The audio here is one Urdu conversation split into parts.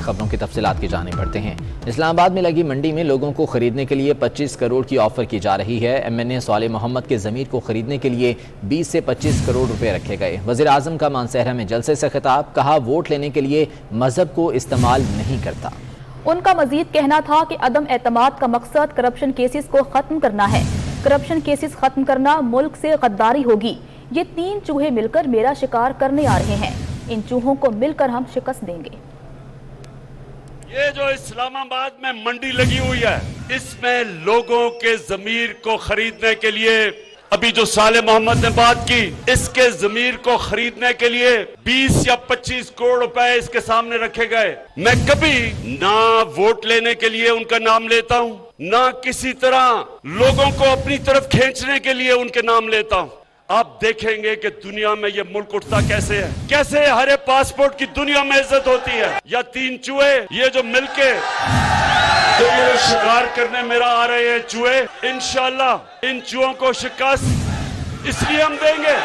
خبروں کی تفصیلات کی جانب بڑھتے ہیں۔ اسلام آباد میں لگی منڈی میں لوگوں کو خریدنے کے لیے 25 کروڑ کی آفر کی جا رہی ہے۔ MNA صالح محمد کے ضمیر کو خریدنے کے لیے 20 سے 25 کروڑ روپے رکھے گئے۔ وزیر اعظم کا مانسہرہ میں جلسے سے خطاب، کہا ووٹ لینے کے لیے مذہب کو استعمال نہیں کرتا۔ ان کا مزید کہنا تھا کہ عدم اعتماد کا مقصد کرپشن کیسز کو ختم کرنا ہے۔ کرپشن کیسز ختم کرنا ملک سے غداری ہوگی۔ یہ 3 چوہے مل کر میرا شکار کرنے آ رہے ہیں، ان چوہوں کو مل کر ہم شکست دیں گے۔ یہ جو اسلام آباد میں منڈی لگی ہوئی ہے، اس میں لوگوں کے ضمیر کو خریدنے کے لیے، ابھی جو صالح محمد نے بات کی، اس کے ضمیر کو خریدنے کے لیے 20 یا 25 کروڑ روپے اس کے سامنے رکھے گئے۔ میں کبھی نہ ووٹ لینے کے لیے ان کا نام لیتا ہوں، نہ کسی طرح لوگوں کو اپنی طرف کھینچنے کے لیے ان کے نام لیتا ہوں۔ آپ دیکھیں گے کہ دنیا میں یہ ملک اٹھتا کیسے ہے، کیسے ہر پاسپورٹ کی دنیا میں عزت ہوتی ہے۔ یا 3 چوہے یہ جو مل کے جو یہ شکار کرنے میرا آ رہے ہیں چوہے، انشاءاللہ ان چوہوں کو شکست اس لیے ہم دیں گے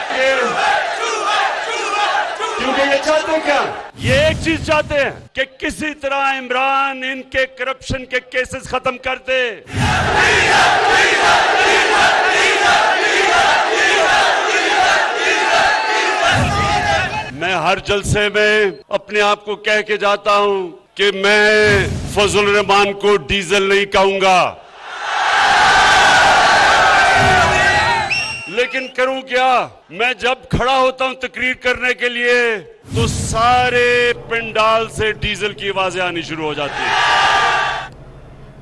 کیونکہ یہ چاہتے ہیں کیا؟ یہ ایک چیز چاہتے ہیں کہ کسی طرح عمران ان کے کرپشن کے کیسز ختم کر دے۔ میں ہر جلسے میں اپنے آپ کو کہہ کے جاتا ہوں کہ میں فضل الرحمان کو ڈیزل نہیں کہوں گا، لیکن کروں کیا؟ میں جب کھڑا ہوتا ہوں تقریر کرنے کے لیے تو سارے پنڈال سے ڈیزل کی آوازیں آنی شروع ہو جاتی ہیں۔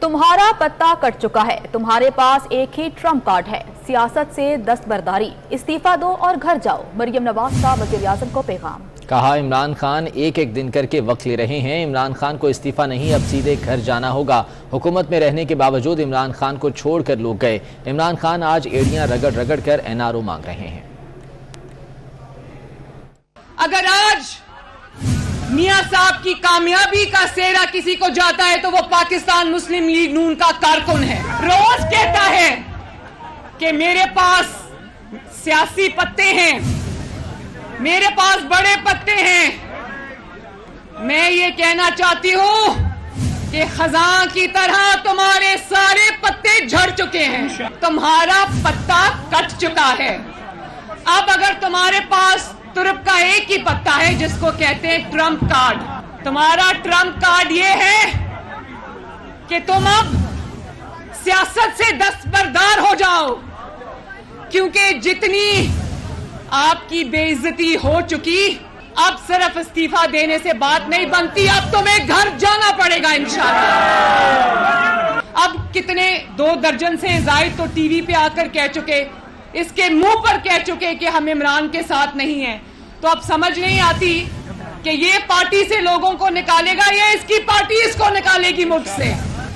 تمہارا پتہ کٹ چکا ہے، تمہارے پاس ایک ہی ٹرمپ کارڈ ہے، سیاست سے دستبرداری، استعفیٰ دو اور گھر جاؤ، مریم نواز کا وزیر اعظم کو پیغام۔ کہا عمران خان ایک دن کر کے وقت لے رہے ہیں، عمران خان کو استعفیٰ نہیں، اب سیدھے گھر جانا ہوگا۔ حکومت میں رہنے کے باوجود عمران خان کو چھوڑ کر لوگ گئے۔ عمران خان آج ایڑیاں رگڑ رگڑ کر NRO مانگ رہے ہیں۔ اگر آج میاں صاحب کی کامیابی کا سہرا کسی کو جاتا ہے تو وہ پاکستان مسلم لیگ نون کا کارکن ہے۔ روز کہتا ہے کہ میرے پاس سیاسی پتے ہیں، میرے پاس بڑے پتے ہیں۔ میں یہ کہنا چاہتی ہوں کہ خزاں کی طرح تمہارے سارے پتے جھڑ چکے ہیں، تمہارا پتا کٹ چکا ہے۔ اب اگر تمہارے پاس ترپ کا ایک ہی پتا ہے جس کو کہتے ہیں ٹرمپ کارڈ، تمہارا ٹرمپ کارڈ یہ ہے کہ تم اب سیاست سے دستبردار ہو جاؤ، کیونکہ جتنی آپ کی بے عزتی ہو چکی، اب صرف استعفیٰ دینے سے بات نہیں بنتی، اب تمہیں گھر جانا پڑے گا انشاءاللہ۔ اب کتنے 2 درجن سے زائد تو ٹی وی پہ آ کر کہہ چکے، اس کے منہ پر کہہ چکے کہ ہم عمران کے ساتھ نہیں ہیں، تو اب سمجھ نہیں آتی کہ یہ پارٹی سے لوگوں کو نکالے گا یا اس کی پارٹی اس کو نکالے گی ملک سے۔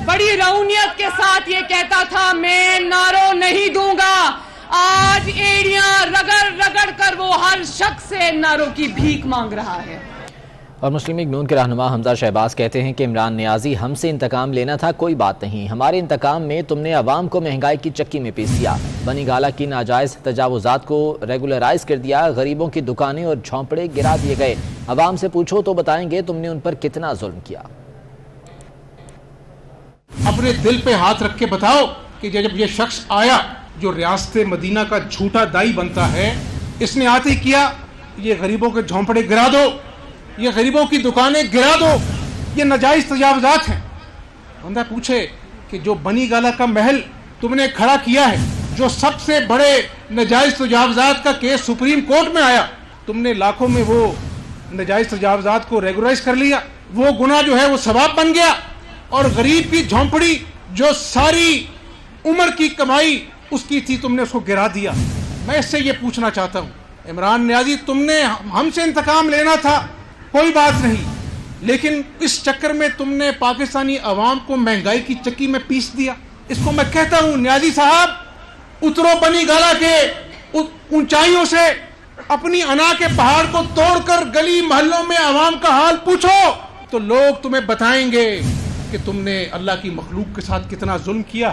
بڑی رونیت کے ساتھ یہ کہتا تھا میں نعرو نہیں دوں گا، آج ایڑیاں رگڑ رگڑ کر وہ ہر شخص سے نعروں کی بھیک مانگ رہا ہے۔ اور مسلم لیگ نون کے رہنما حمزہ شہباز کہتے ہیں کہ عمران نیازی ہم سے انتقام لینا تھا، کوئی بات نہیں، ہمارے انتقام میں تم نے عوام کو مہنگائی کی چکی میں پیس دیا، بنی گالہ کی ناجائز تجاوزات کو ریگولرائز کر دیا، غریبوں کی دکانیں اور جھونپڑے گرا دیے گئے، عوام سے پوچھو تو بتائیں گے تم نے ان پر کتنا ظلم کیا۔ اپنے دل پہ ہاتھ رکھ کے بتاؤ کہ جب یہ شخص آیا جو ریاست مدینہ کا جھوٹا دائی بنتا ہے، اس نے آتے کیا یہ غریبوں کے جھونپڑے گرا دو، یہ غریبوں کی دکانیں گرا دو، یہ ناجائز تجاوزات ہیں۔ بندہ پوچھے کہ جو بنی گالہ کا محل تم نے کھڑا کیا ہے، جو سب سے بڑے ناجائز تجاوزات کا کیس سپریم کورٹ میں آیا، تم نے لاکھوں میں وہ ناجائز تجاوزات کو ریگولرائز کر لیا، وہ گناہ جو ہے وہ ثواب بن گیا، اور غریب کی جھونپڑی جو ساری عمر کی کمائی اس کی تھی تم نے اس کو گرا دیا۔ میں اس سے یہ پوچھنا چاہتا ہوں عمران نیازی، تم نے ہم سے انتقام لینا تھا، کوئی بات نہیں، لیکن اس چکر میں تم نے پاکستانی عوام کو مہنگائی کی چکی میں پیس دیا۔ اس کو میں کہتا ہوں نیازی صاحب اترو بنی گالہ کے اونچائیوں سے، اپنی انا کے پہاڑ کو توڑ کر گلی محلوں میں عوام کا حال پوچھو تو لوگ تمہیں بتائیں گے کہ تم نے اللہ کی مخلوق کے ساتھ کتنا ظلم کیا۔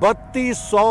3200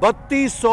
3200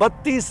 32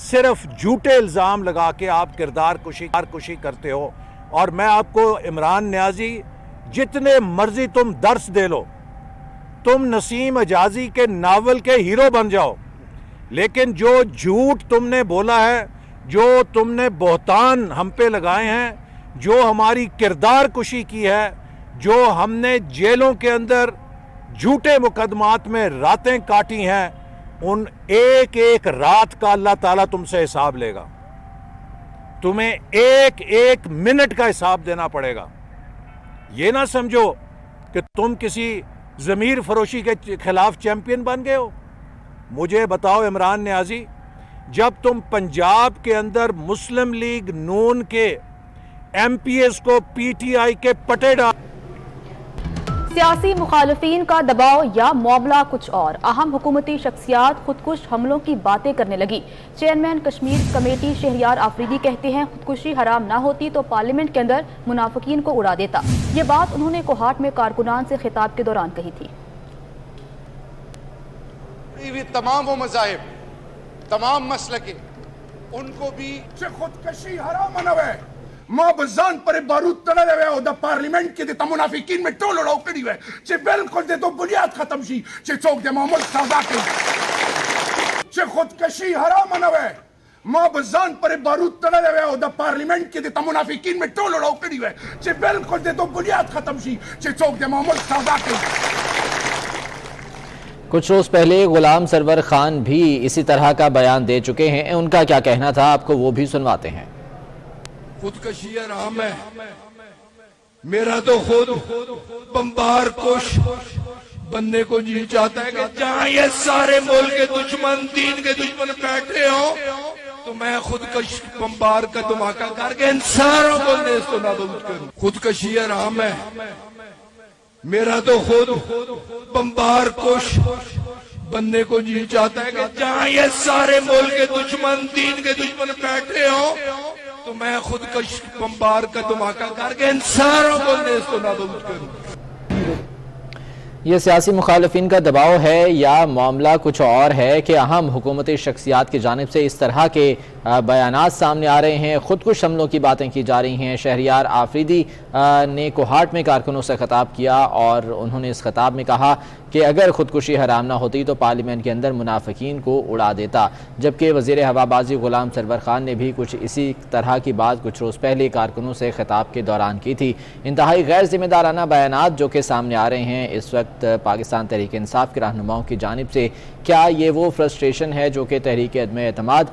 صرف جھوٹے الزام لگا کے آپ کردار کشی کرتے ہو. اور میں آپ کو عمران نیازی جتنے مرضی تم درس دے لو, تم نسیم اجازی کے ناول کے ہیرو بن جاؤ, لیکن جو جھوٹ تم نے بولا ہے, جو تم نے بہتان ہم پہ لگائے ہیں, جو ہماری کردار کشی کی ہے, جو ہم نے جیلوں کے اندر جھوٹے مقدمات میں راتیں کاٹی ہیں, ان ایک ایک رات کا اللہ تعالیٰ تم سے حساب لے گا. تمہیں ایک ایک منٹ کا حساب دینا پڑے گا. یہ نہ سمجھو کہ تم کسی ضمیر فروشی کے خلاف چیمپئن بن گئے ہو. مجھے بتاؤ عمران نیازی, جب تم پنجاب کے اندر مسلم لیگ نون کے ایم پی ایس کو پی ٹی آئی کے پٹے ڈال. سیاسی مخالفین کا دباؤ یا معاملہ کچھ اور. اہم حکومتی شخصیات خودکش حملوں کی باتیں کرنے لگی. چیئرمین کشمیر کمیٹی شہریار آفریدی کہتے ہیں خودکشی حرام نہ ہوتی تو پارلیمنٹ کے اندر منافقین کو اڑا دیتا. یہ بات انہوں نے کوہاٹ میں کارکنان سے خطاب کے دوران کہی تھی. تمام وہ مذاہب, تمام مسلکیں, ان کو بھی خودکشی حرام نہ ہے. ما بزان پر بارود تڑے ہوئے او دا پارلیمنٹ کے دیتا منافقین میں ٹول اڑاؤ کری ہوئے چھے بالکل دے تو بنیاد ختم شی چھے چوک دے محمد سازا کے چھے خودکشی حرام نہ ہے. ما بزان پر بارود تڑے ہوئے او دا پارلیمنٹ کے دیتا منافقین میں ٹول اڑاؤ کری ہوئے چھے بالکل دے تو بنیاد ختم شی چھے چوک دے محمد سازا کے. کچھ روز پہلے غلام سرور خان بھی اسی طرح کا بیان دے چکے ہیں. ان کا کیا کہنا تھا آپ کو وہ بھی سنواتے ہیں. خودکشی حرام ہے. میرا تو خود بمبار کش بننے کو جی چاہتا ہے کہ جہاں یہ سارے ملک کے دشمن, دین کے دشمن بیٹھے ہوں تو میں خودکش بمبار کا دھماکہ کر کے ان ساروں کو نیست و نابود کروں. خودکشی حرام ہے. میرا تو خود بمبار کش بننے کو جی چاہتا ہے کہ جہاں یہ سارے ملک کے دشمن, دین کے دشمن بیٹھے ہوں تو میں خودکش بمبار کا دھماکہ کر کے ان ساروں کو نیست و نابود کروں. یہ سیاسی مخالفین کا دباؤ ہے یا معاملہ کچھ اور ہے کہ اہم حکومتی شخصیات کی جانب سے اس طرح کے بیانات سامنے آ رہے ہیں, خودکش حملوں کی باتیں کی جا رہی ہیں. شہریار آفریدی نے کوہاٹ میں کارکنوں سے خطاب کیا اور انہوں نے اس خطاب میں کہا کہ اگر خودکشی حرام نہ ہوتی تو پارلیمنٹ کے اندر منافقین کو اڑا دیتا. جبکہ وزیر ہوابازی غلام سرور خان نے بھی کچھ اسی طرح کی بات کچھ روز پہلے کارکنوں سے خطاب کے دوران کی تھی. انتہائی غیر ذمہ دارانہ بیانات جو کہ سامنے آ رہے ہیں اس وقت پاکستان تحریک انصاف کے رہنماؤں کی جانب سے. کیا یہ وہ فرسٹریشن ہے جو کہ تحریک عدم اعتماد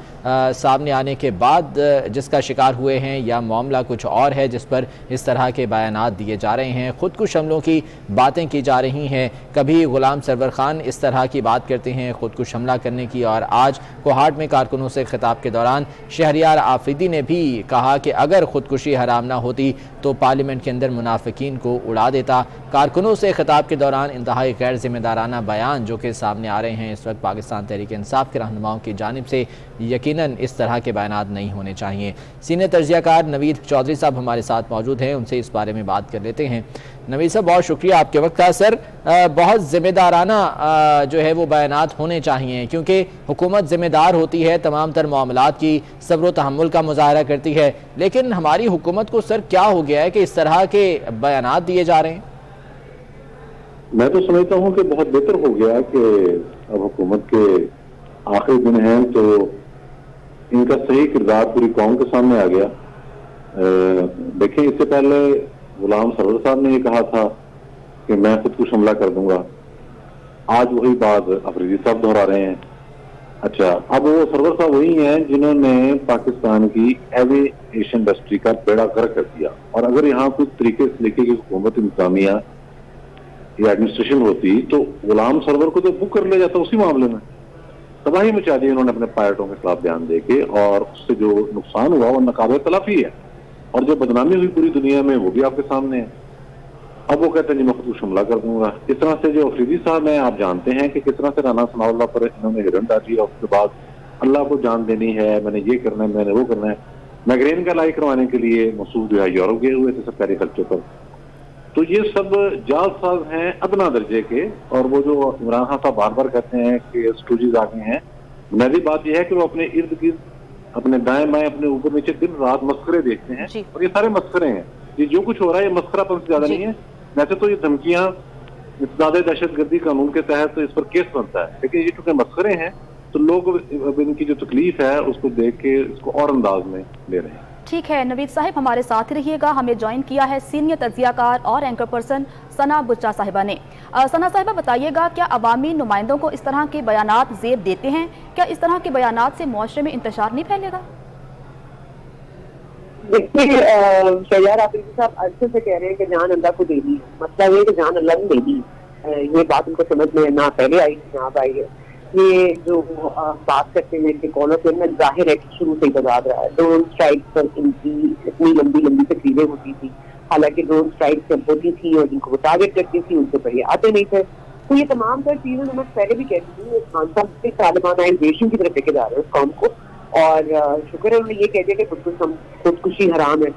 سامنے آنے کے بعد جس کا شکار ہوئے ہیں, یا معاملہ کچھ اور ہے جس پر اس طرح کے بیانات دیے جا رہے ہیں, خودکش حملوں کی باتیں کی جا رہی ہیں؟ کبھی غلام سرور خان اس طرح کی بات کرتے ہیں خودکش حملہ کرنے کی, اور آج کوہاٹ میں کارکنوں سے خطاب کے دوران شہریار آفریدی نے بھی کہا کہ اگر خودکشی حرام نہ ہوتی تو پارلیمنٹ کے اندر منافقین کو اڑا دیتا. کارکنوں سے خطاب کے دوران انتہائی غیر ذمہ دارانہ بیان جو کہ سامنے آ رہے ہیں اس وقت پاکستان تحریک انصاف کے رہنماؤں کی جانب سے. یقیناً اس طرح کے بیانات نہیں ہونے چاہیے. سینئر تجزیہ کار نوید چودھری صاحب ہمارے ساتھ موجود ہیں, ان سے اس بارے میں بات کر لیتے ہیں. نوید صاحب بہت شکریہ آپ کے وقت کا. سر بہت ذمہ دارانہ جو ہے وہ بیانات ہونے چاہیے کیونکہ حکومت ذمہ دار ہوتی ہے, تمام تر معاملات کی صبر و تحمل کا مظاہرہ کرتی ہے, لیکن ہماری حکومت کو سر کیا ہو گیا ہے کہ اس طرح کے بیانات دیے جا رہے ہیں؟ میں تو سمجھتا ہوں کہ بہت بہتر ہو گیا کہ اب حکومت کے آخری دن ہیں تو ان کا صحیح کردار پوری قوم کے سامنے آ گیا. دیکھیں اس سے پہلے غلام سرور صاحب نے یہ کہا تھا کہ میں خودکش حملہ کر دوں گا, آج وہی بات آفریدی صاحب دہرا رہے ہیں. اچھا, اب وہ سرور صاحب وہی ہیں جنہوں نے پاکستان کی ایوی ایشین انڈسٹری کا بیڑا غرق کر دیا, اور اگر یہاں کچھ طریقے کی حکومت انتظامیہ یا ایڈمنسٹریشن ہوتی تو غلام سرور کو تو بک کر لیا جاتا اسی معاملے میں. تباہی مچا دی انہوں نے اپنے پائلٹوں کے خلاف بیان دے کے, اور اس سے جو نقصان ہوا وہ ناقابل تلافی ہے, اور جو بدنامی ہوئی پوری دنیا میں وہ بھی آپ کے سامنے ہے. اب وہ کہتے ہیں جی میں خودکش حملہ کر دوں گا. اس طرح سے جو آفریدی صاحب ہیں آپ جانتے ہیں کہ کس طرح سے رانا ثناء اللہ پر انہوں نے ہرن ڈالی, اور اس کے بعد اللہ کو جان دینی ہے, میں نے یہ کرنا ہے, میں نے وہ کرنا ہے. مائگرین کا علاج کروانے کے لیے مسعود جو ہے یورپ گئے ہوئے تھے سرکاری خرچے پر. تو یہ سب جعل ساز ہیں ادنا درجے کے, اور وہ جو عمران خان صاحب بار بار کہتے ہیں کہ اسٹوجیز آگے ہیں, بنیادی بات یہ ہے کہ وہ اپنے ارد گرد اپنے دائیں بائیں اپنے اوپر نیچے دن رات مسخرے دیکھتے ہیں, اور یہ سارے مسخرے ہیں. یہ جو کچھ ہو رہا ہے یہ مسخرہ پن سے زیادہ نہیں ہے. ویسے تو یہ دھمکیاں ابتداء دہشت گردی قانون کے تحت اس پر کیس بنتا ہے, لیکن یہ چونکہ مسخرے ہیں تو لوگ اب ان کی جو تکلیف ہے اس کو دیکھ کے اس کو اور انداز میں لے رہے ہیں. ٹھیک ہے نوید صاحب, ہمارے ساتھ ہی رہیے گا. ہمیں جوائن کیا ہے سینئر تجزیہ کار اور اینکر پرسن ثنا بچہ صاحبہ نے. ثنا صاحبہ بتائیے گا, کیا عوامی نمائندوں کو اس طرح کے بیانات زیب دیتے ہیں؟ کیا اس طرح کے بیانات سے معاشرے میں انتشار نہیں پھیلے گا؟ دیکھیے شہریار آفریدی صاحب عرصے سے کہہ رہے ہیں کہ جان اللہ کو دے دی. مسئلہ یہ کہ جان اللہ نے دے دی, یہ بات ان کو سمجھ میں نہ پہلے آئی نہ اب آئی ہے. یہ جو بات کرتے ہیں کہ کالر پہ میں ظاہر ہے کہ شروع سے ہی بتا رہا ہے ڈرون اسٹرائک پر ان کی اتنی لمبی لمبی تقریریں ہوتی تھی, حالانکہ ڈرون اسٹرائک جب ہوتی تھی اور جن کو وہ ٹارگیٹ کرتی تھی ان سے پہلے آتے نہیں تھے. تو یہ تمام تر چیزیں میں پہلے بھی کہتی تھی, خان صاحب کے طالبانہ انویشن کی طرف لے کے جا رہے ہیں اس قوم کو, اور شکر ہے انہوں نے یہ کہہ دیا کہ خودکشی حرام ہے,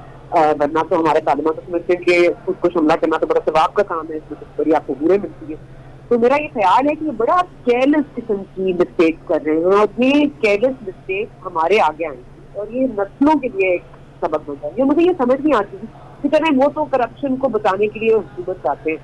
ورنہ تو ہمارے طالبان تو سمجھتے ہیں کہ خودکش حملہ کرنا تو بڑا ثواب کا کام ہے, اس میں بڑی آپ کو پورے ملتی ہے. تو میرا یہ خیال ہے کہ یہ بڑا کیئرلیس قسم کی مسٹیک کر رہے ہیں, اور یہ کیئرلیس مسٹیک ہمارے آگے آئیں گی اور یہ نسلوں کے لیے ایک سبق بن جائے گا. مجھے یہ سمجھ نہیں آتی کہ چلیں وہ تو کرپشن کو بچانے کے لیے حکومت چاہتے ہیں,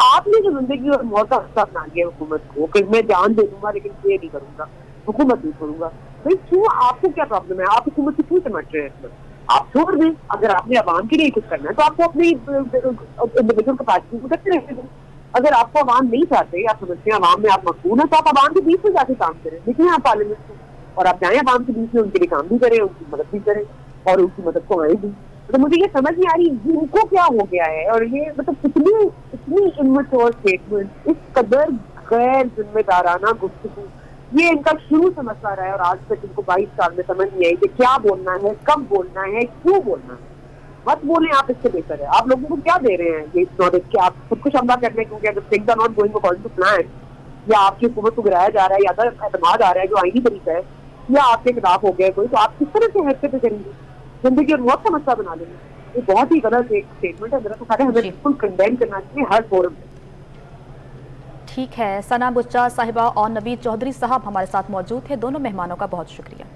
آپ نے جو زندگی اور موت کا حصہ بنا دیا حکومت کو کہ میں جان دے دوں گا لیکن یہ نہیں کروں گا, حکومت نہیں چھوڑوں گا. بھائی کیوں, آپ کو کیا پرابلم ہے؟ آپ حکومت سے کیوں سمجھ رہے ہیں؟ آپ چھوڑ دیں. اگر آپ نے عوام کے لیے کچھ کرنا ہے تو آپ کو اپنی انڈیویجول کیپیسٹی کو کرتے رہتے ہیں. اگر آپ کو عوام نہیں چاہتے, آپ سمجھتے ہیں عوام میں آپ مقبول ہیں, تو آپ عوام کے بیچ میں جا کے کام کریں. نکلیں آپ پارلیمنٹ سے اور آپ جائیں عوام کے بیچ میں, ان کے لیے کام بھی کریں, ان کی مدد بھی کریں اور ان کی مدد کو آئیں بھی. تو مجھے یہ سمجھ نہیں آ رہی ان کو کیا ہو گیا ہے, اور یہ مطلب اتنی امچور اسٹیٹمنٹ, اس قدر غیر ذمہ دارانہ گفتگو, یہ ان کا شروع سے مسئلہ رہا ہے, اور آج تک ان کو 22 سال میں سمجھ نہیں آئی کہ کیا بولنا ہے, کب بولنا ہے, کیوں بولنا ہے. مت بولیں آپ, اس سے بہتر ہے. آپ لوگوں کو کیا دے رہے ہیں یہ نالج کہ آپ خود کچھ حملہ کرنے کیونکہ اگر things are not going according to plan, یا آپ کی حکومت کو گرایا جا رہا ہے, یا اعتماد آ رہا ہے جو آئینی طریقہ ہے, یا آپ کے خلاف ہو گیا کوئی, تو آپ کس طرح سے حیثیت پہ کریں گے؟ زندگی اور موت کا مسئلہ بنا لیں گے. یہ بہت ہی غلط ایک اسٹیٹمنٹ ہے. میرا تو سارے ہمیں بالکل کنڈیم کرنا چاہیے ہر فورم میں. ٹھیک ہے, ثنا بچہ صاحبہ اور نوید چودھری صاحب ہمارے ساتھ موجود تھے. دونوں مہمانوں کا بہت شکریہ.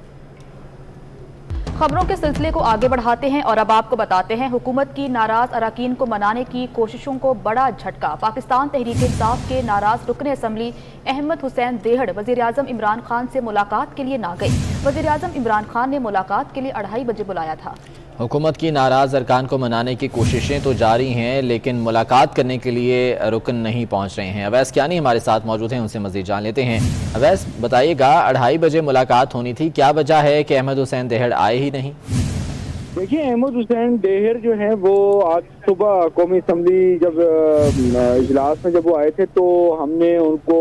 خبروں کے سلسلے کو آگے بڑھاتے ہیں اور اب آپ کو بتاتے ہیں حکومت کی ناراض اراکین کو منانے کی کوششوں کو بڑا جھٹکا. پاکستان تحریک انصاف کے ناراض رکن اسمبلی احمد حسین دیہڑ وزیر اعظم عمران خان سے ملاقات کے لیے نہ گئے. وزیر اعظم عمران خان نے ملاقات کے لیے 2:30 بجے بلایا تھا. حکومت کی ناراض ارکان کو منانے کی کوششیں تو جاری ہیں, لیکن ملاقات کرنے کے لیے رکن نہیں پہنچ رہے ہیں. اویس کیانی ہمارے ساتھ موجود ہیں, ان سے مزید جان لیتے ہیں. اویس بتائیے گا, 2:30 بجے ملاقات ہونی تھی, کیا وجہ ہے کہ احمد حسین دیہڑ آئے ہی نہیں؟ دیکھیے احمد حسین دیہڑ جو ہیں وہ آج صبح قومی اسمبلی جب اجلاس میں جب وہ آئے تھے تو ہم نے ان کو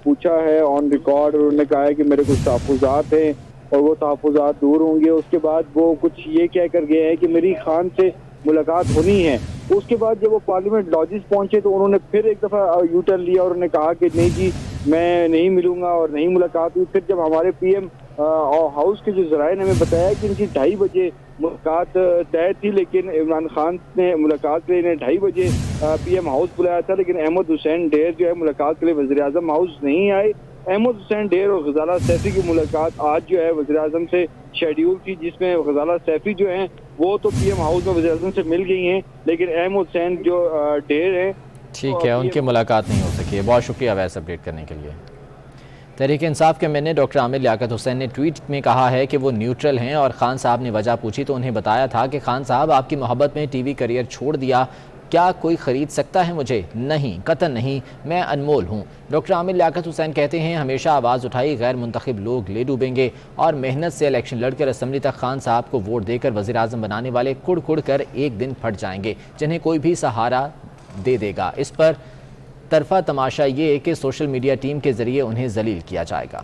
پوچھا ہے آن ریکارڈ, اور انہوں نے کہا ہے کہ میرے کچھ تحفظات ہیں اور وہ تحفظات دور ہوں گے. اس کے بعد وہ کچھ یہ کہہ کر گئے ہیں کہ میری خان سے ملاقات ہونی ہے. اس کے بعد جب وہ پارلیمنٹ لاجز پہنچے تو انہوں نے پھر ایک دفعہ یو ٹرن لیا اور انہوں نے کہا کہ نہیں جی میں نہیں ملوں گا, اور نہیں ملاقات ہوئی. پھر جب ہمارے پی ایم ہاؤس کے جو ذرائع نے ہمیں بتایا کہ ان کی 2:30 بجے ملاقات طے تھی, لیکن عمران خان نے ملاقات کے لیے انہیں 2:30 بجے پی ایم ہاؤس بلایا تھا, لیکن احمد حسین دیہڑ جو ہے ملاقات کے لیے وزیر اعظم ہاؤس نہیں آئے. احمد حسین دیہڑ اور غزالہ سیفی کی ملاقات آج جو ہے وزیر اعظم سے شیڈیول تھی, جس میں غزالہ سیفی جو ہیں وہ تو پی ایم ہاؤس میں وزیر اعظم سے مل گئی ہیں, لیکن احمد حسین جو دیہڑ ہیں ٹھیک ہے ان کی ملاقات نہیں ہو سکی ہے. بہت شکریہ ویسے اپڈیٹ کرنے کے لیے. تحریک انصاف کے ایم ڈاکٹر عامر لیاقت حسین نے ٹویٹ میں کہا ہے کہ وہ نیوٹرل ہیں, اور خان صاحب نے وجہ پوچھی تو انہیں بتایا تھا کہ خان صاحب آپ کی محبت میں ٹی وی کریئر چھوڑ دیا, کیا کوئی خرید سکتا ہے مجھے؟ نہیں, قطعاً نہیں, میں انمول ہوں. ڈاکٹر عامر لیاقت حسین کہتے ہیں ہمیشہ آواز اٹھائی غیر منتخب لوگ لے ڈوبیں گے, اور محنت سے الیکشن لڑ کر اسمبلی تک خان صاحب کو ووٹ دے کر وزیر اعظم بنانے والے کڑ کڑ کر ایک دن پھٹ جائیں گے, جنہیں کوئی بھی سہارا دے دے گا. اس پر طرفہ تماشا یہ کہ سوشل میڈیا ٹیم کے ذریعے انہیں ذلیل کیا جائے گا.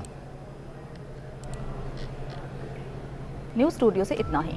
نیوز اسٹوڈیو سے اتنا ہی.